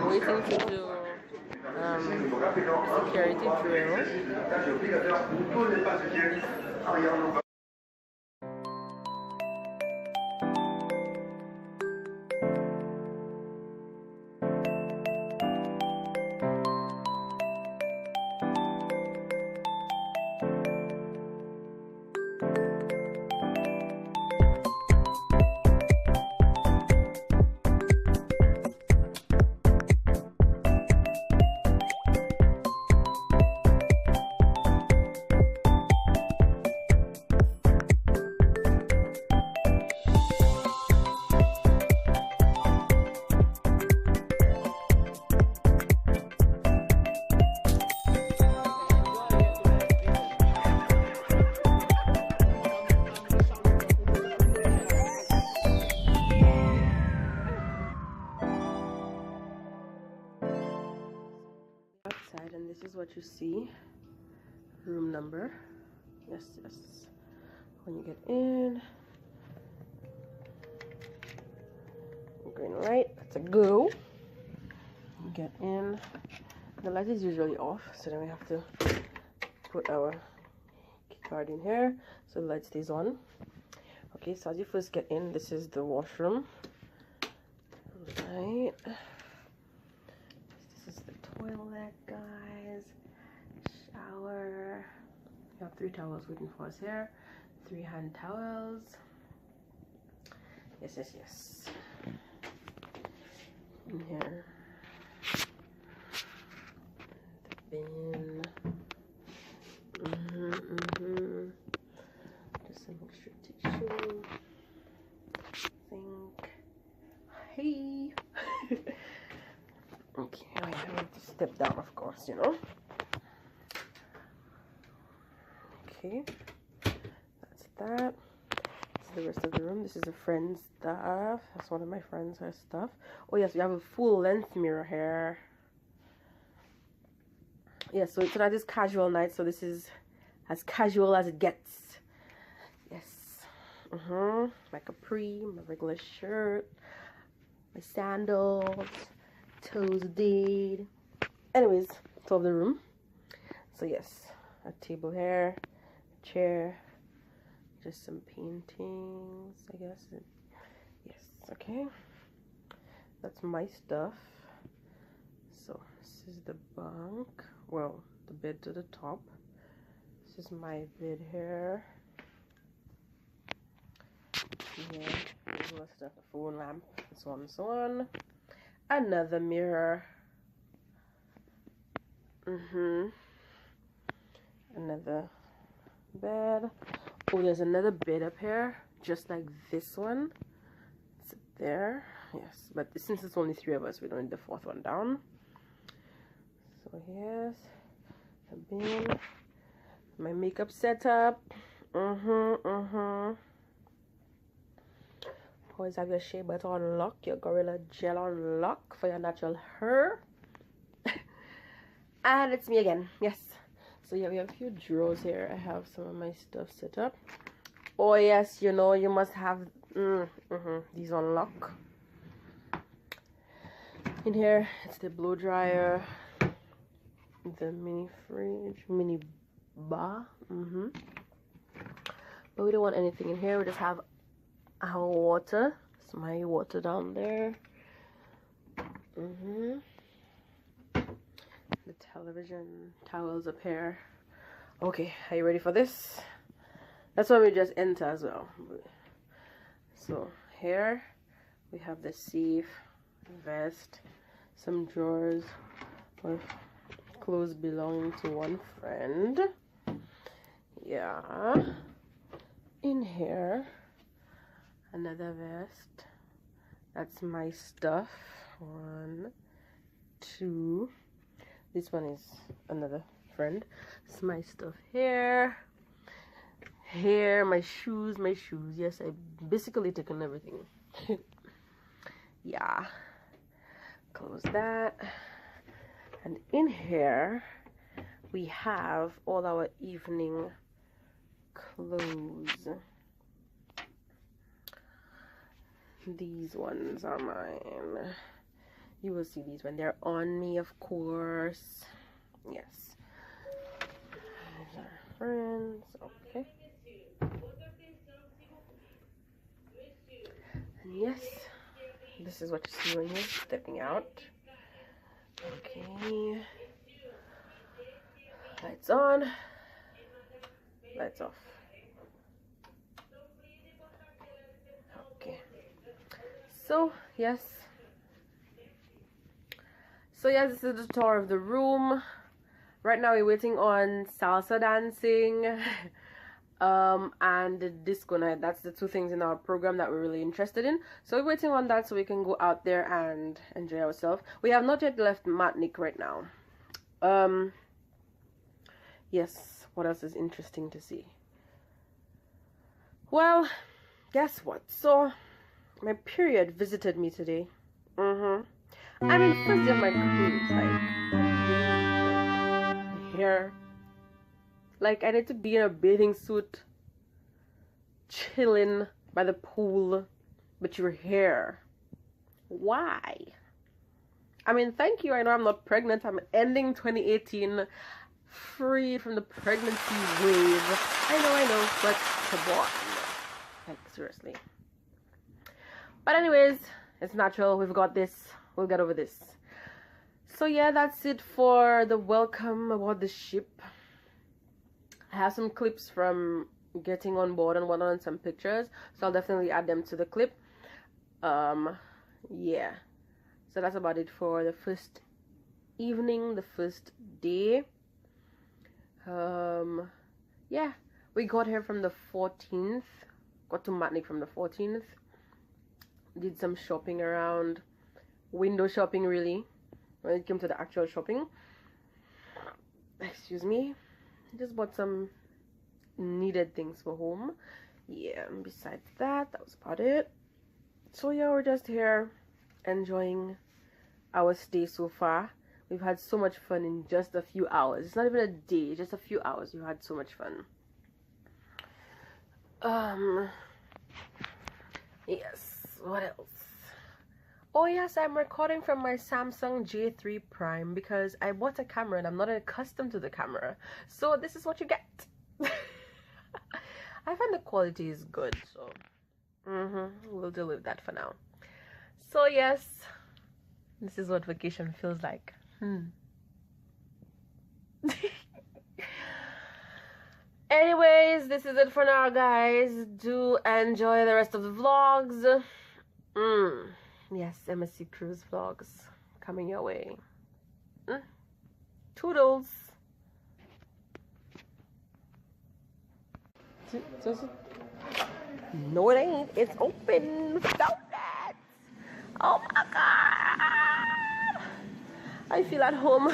waiting to do security drill. Outside, and this is what you see. Room number. Yes. When you get in, green light. That's a go. You get in. The light is usually off, so then we have to put our key card in here so the light stays on. Okay, so as you first get in, this is the washroom. Right. This is the toilet, guys. Shower. We have 3 towels waiting for us here. 3 hand towels. Yes. In here. The bin. Just some extra tissue. Sink. Hey. Okay, I have to step down, of course, you know. Okay, that's that. This is the rest of the room. This is a friend's stuff. That's one of my friends' her stuff. Oh yes, we have a full length mirror here. Yes, so tonight is casual night, so this is as casual as it gets. Yes. My capri, my regular shirt, my sandals, toes did. Anyways, top of the room. So yes, a table here, a chair, just some paintings, I guess. Yes, okay. That's my stuff. So this is the bunk. Well, the bed to the top. This is my bed here. Yeah, regular stuff, the phone lamp, and so on and so on. Another mirror. Another bed. Oh, there's another bed up here, just like this one. It's there. Yes, but since it's only 3 of us, we don't need the 4th one down. So here's the bin. My makeup setup. Always have your shea butter on lock, your Gorilla Gel on lock for your natural hair. And it's me again. Yes. So yeah, we have a few drawers here. I have some of my stuff set up. Oh yes, you know, you must have these on lock. In here, it's the blow dryer, the mini fridge, mini bar. But we don't want anything in here. We just have our water. It's my water down there. The television, towels up here. Okay, are you ready for this? That's why we just enter as well. So here we have the safe, vest, some drawers with clothes belonging to one friend. Yeah. In here, another vest. That's my stuff. 1, 2. This one is another friend. It's my stuff here. Here, my shoes. Yes, I basically taken everything. Yeah. Close that. And in here, we have all our evening clothes. These ones are mine. You will see these when they're on me, of course. Yes. These are friends. Okay. And yes, this is what you see when you're stepping out. Okay. Lights on. Lights off. Okay. So yes, this is the tour of the room. Right now we're waiting on salsa dancing and the disco night. That's the two things in our program that we're really interested in. So we're waiting on that so we can go out there and enjoy ourselves. We have not yet left Martinique right now. Yes, what else is interesting to see? Well, guess what? So my period visited me today. I mean, first day of my cruise, like hair. Like I need to be in a bathing suit, chilling by the pool, but your hair. Why? I mean, thank you. I know I'm not pregnant. I'm ending 2018 free from the pregnancy wave. I know, but come on. Like seriously. But anyways, it's natural. We've got this. We'll get over this. So yeah, that's it for the welcome aboard the ship. I have some clips from getting on board and whatnot and some pictures. So I'll definitely add them to the clip. Yeah. So that's about it for the first evening, the first day. Yeah. We got here from the 14th. Got to Martinique from the 14th. Did some shopping around. Window shopping, really, when it came to the actual shopping. Excuse me. Just bought some needed things for home. Yeah, and besides that, that was about it. So yeah, we're just here enjoying our stay so far. We've had so much fun in just a few hours. It's not even a day, just a few hours. We've had so much fun. Yes, what else? Oh yes, I'm recording from my Samsung J3 Prime because I bought a camera and I'm not accustomed to the camera. So this is what you get. I find the quality is good, so we'll deal with that for now. So yes, this is what vacation feels like. Anyways, this is it for now, guys. Do enjoy the rest of the vlogs. Yes, MSC Cruise vlogs coming your way. Toodles. No, it ain't. It's open. Stop that. Oh my god. I feel at home.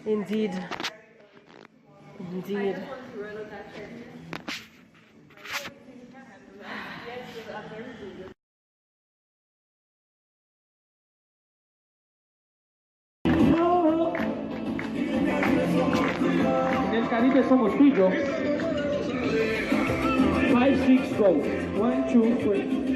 Indeed. Indeed. Nel Caribe somos tú y yo. 5, 6, go. 1, 2, 3.